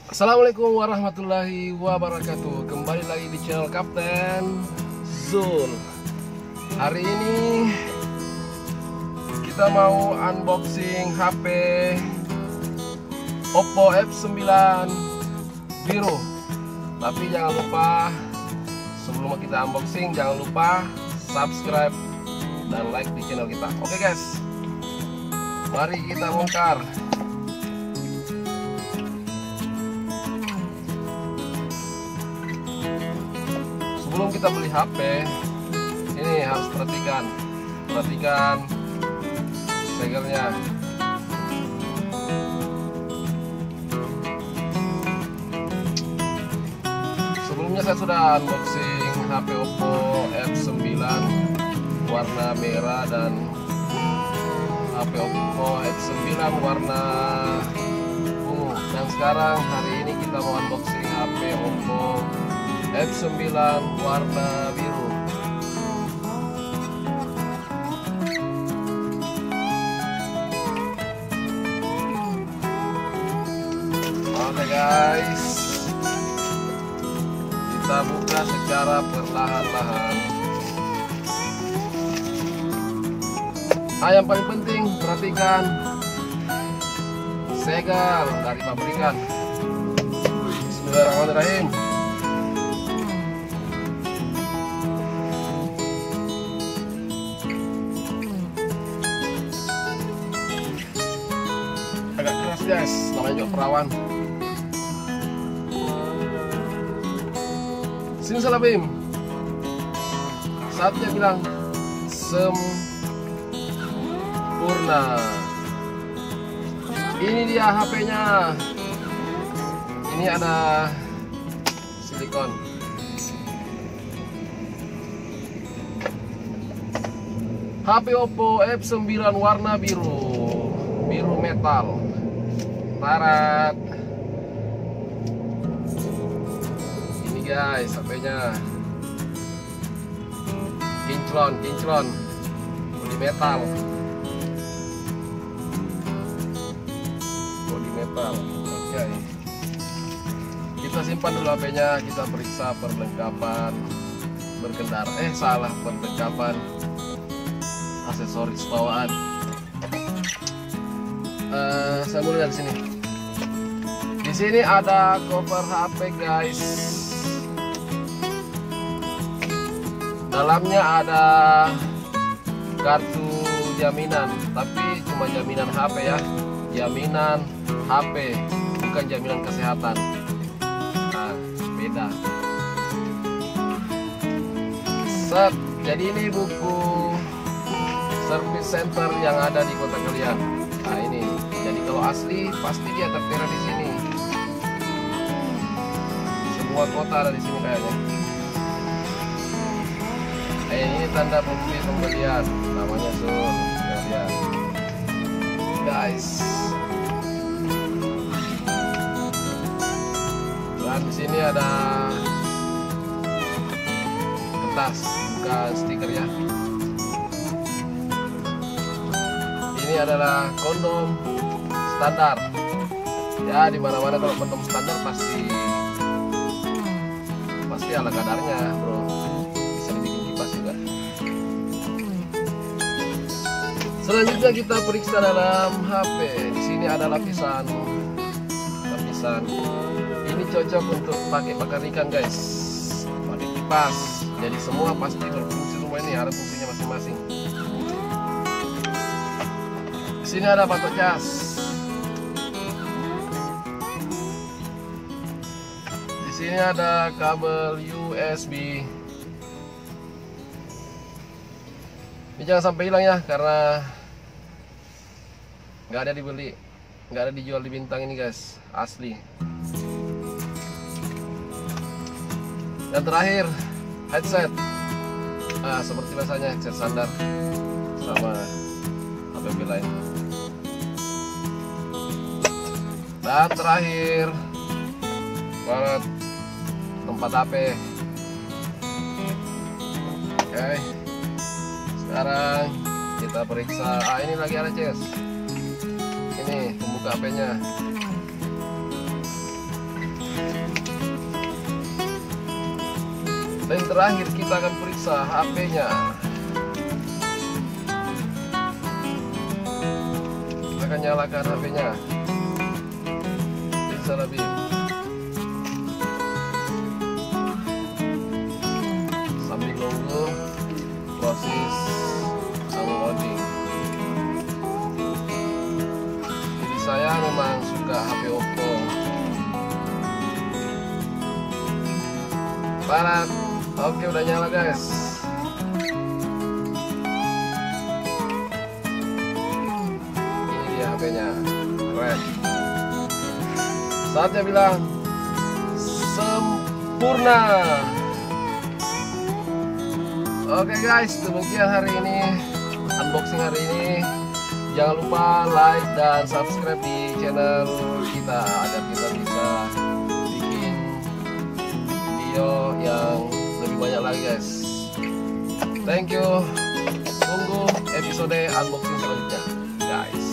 Assalamualaikum warahmatullahi wabarakatuh. Kembali lagi di channel Kapten Zul. Hari ini kita mau unboxing HP Oppo F9 biru. Tapi jangan lupa, sebelum kita unboxing, jangan lupa subscribe dan like di channel kita. Oke guys, mari kita bongkar. Sebelum kita beli HP, ini harus perhatikan segelnya. Sebelumnya saya sudah unboxing HP Oppo F9 warna merah dan HP Oppo F9 warna ungu. Dan sekarang hari ini kita mau unboxing HP Oppo F9 warna biru. Oke guys, kita buka secara perlahan-lahan. Yang paling penting perhatikan segel dari pabrikan. Bismillahirrahmanirrahim. Agak keras guys, namanya juga perawan. Sini Salabim, saatnya bilang sempurna. Ini dia HP-nya. Ini ada silikon. HP Oppo F9 warna biru, biru metal. Tarat. Ini guys HP-nya. Kinclon bodi metal. Oke. Kita simpan dulu HP-nya, kita periksa perlengkapan berkendara. Perlengkapan aksesoris bawaan. Saya mulai dari sini. Di sini ada cover HP guys. Dalamnya ada kartu jaminan, tapi cuma jaminan HP ya. Jaminan HP, bukan jaminan kesehatan. Nah, beda. Set. Jadi ini buku service center yang ada di kota kalian. Nah ini. Jadi kalau asli pasti dia tertera di sini. Semua kota ada di sini kayaknya. Ini tanda pembelian, namanya Sun. Lihat, guys. Dan di sini ada kertas, bukan stiker ya. Ini adalah kondom standar. Ya, di mana-mana kalau kondom standar pasti ala kadarnya, bro. Bisa dibikin kipas juga. Selanjutnya kita periksa dalam HP. Di sini ada lapisan. Ini cocok untuk pakai bakar ikan, guys. Pakai kipas. Jadi semua pasti berfungsi, semua ini ada fungsinya masing-masing. Di sini ada batok cas. Di sini ada kabel USB. Ini jangan sampai hilang ya, karena nggak ada dibeli, nggak ada dijual di Bintang ini guys, asli. Dan terakhir headset. Seperti biasanya headset standar sama HP lain. Dan terakhir baut tempat HP. Oke. Sekarang kita periksa. Ini lagi ada CS. Ini pembuka HP-nya. terakhir kita akan periksa HP-nya. Kita akan nyalakan HP-nya. Bisa lebih. Sambil nunggu proses unloading. Jadi saya memang suka HP Oppo. Barat. Oke, udah nyala guys. Ini dia HP-nya. Keren. Saatnya bilang sempurna. Oke guys, demikian hari ini unboxing hari ini. Jangan lupa like dan subscribe di channel kita agar kita bisa bikin video yang lebih banyak lagi guys. Thank you. Tunggu episode unboxing selanjutnya guys.